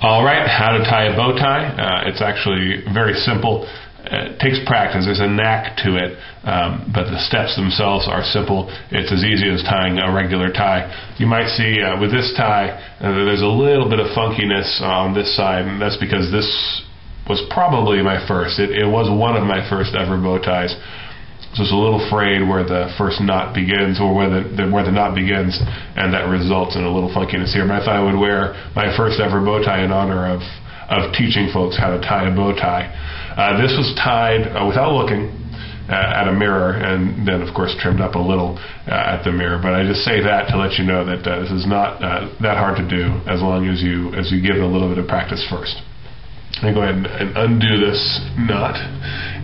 All right, how to tie a bow tie. It's actually very simple. It takes practice. There's a knack to it, but the steps themselves are simple. It's as easy as tying a regular tie. You might see with this tie, there's a little bit of funkiness on this side, and that's because this was probably my first. It was one of my first ever bow ties. So it's a little frayed where the first knot begins, or where the knot begins, and that results in a little funkiness here. But I thought I would wear my first ever bow tie in honor of teaching folks how to tie a bow tie. This was tied without looking at a mirror, and then of course trimmed up a little at the mirror. But I just say that to let you know that this is not that hard to do, as long as you give it a little bit of practice first. I'm going to go ahead and undo this knot.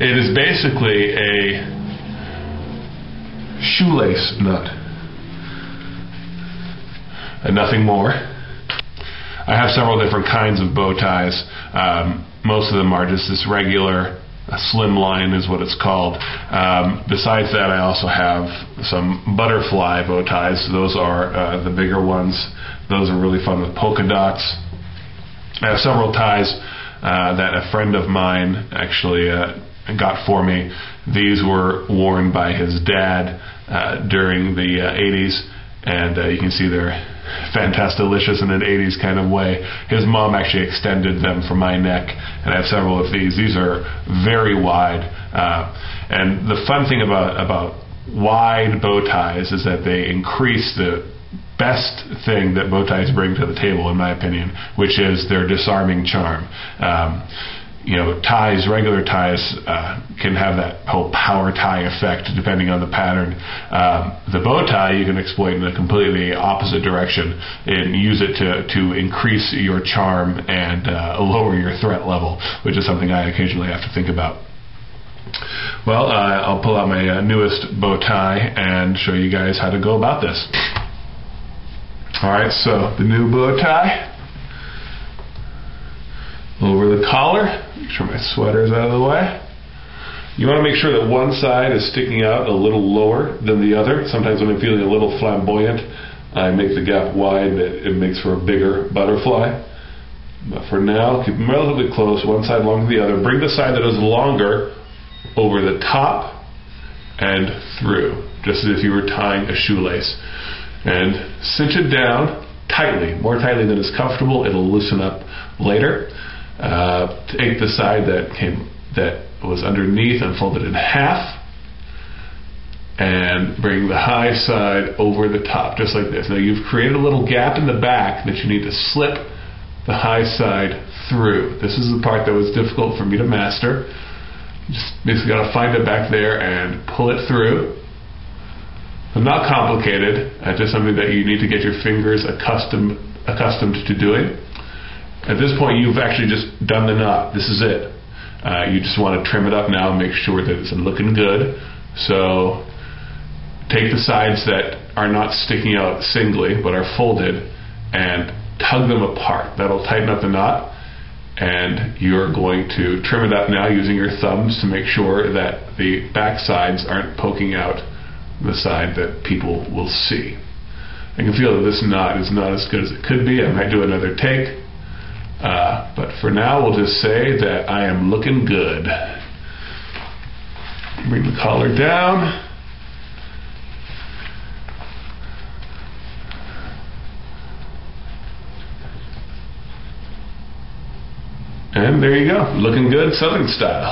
It is basically a shoelace knot and nothing more. I have several different kinds of bow ties. Most of them are just this regular slim line is what it's called. Besides that, I also have some butterfly bow ties. Those are the bigger ones. Those are really fun with polka dots. I have several ties that a friend of mine actually got for me. These were worn by his dad during the 80s, and you can see they're fantastilicious in an 80s kind of way. His mom actually extended them for my neck, and I have several of these. These are very wide, and the fun thing about wide bow ties is that they increase the best thing that bow ties bring to the table, in my opinion, which is their disarming charm. Ties, regular ties, can have that whole power tie effect depending on the pattern. The bow tie you can exploit in a completely opposite direction and use it to increase your charm and lower your threat level, which is something I occasionally have to think about. Well, I'll pull out my newest bow tie and show you guys how to go about this. Alright, so the new bow tie. Over the collar, make sure my sweater's out of the way. You want to make sure that one side is sticking out a little lower than the other. Sometimes when I'm feeling a little flamboyant, I make the gap wide, it makes for a bigger butterfly. But for now, keep them relatively close, one side along the other. Bring the side that is longer over the top and through, just as if you were tying a shoelace. And cinch it down tightly, more tightly than is comfortable. It'll loosen up later. Take the side that was underneath and fold it in half, and bring the high side over the top, just like this. Now you've created a little gap in the back that you need to slip the high side through. This is the part that was difficult for me to master. You just basically got to find it back there and pull it through. Not complicated, just something that you need to get your fingers accustomed to doing. At this point, you've actually just done the knot. This is it. You just want to trim it up now and make sure that it's looking good. So take the sides that are not sticking out singly but are folded and tug them apart. That'll tighten up the knot, and you're going to trim it up now using your thumbs to make sure that the back sides aren't poking out the side that people will see. I can feel that this knot is not as good as it could be. I might do another take. But for now, we'll just say that I am looking good. Bring the collar down. And there you go. Looking good, Southern style.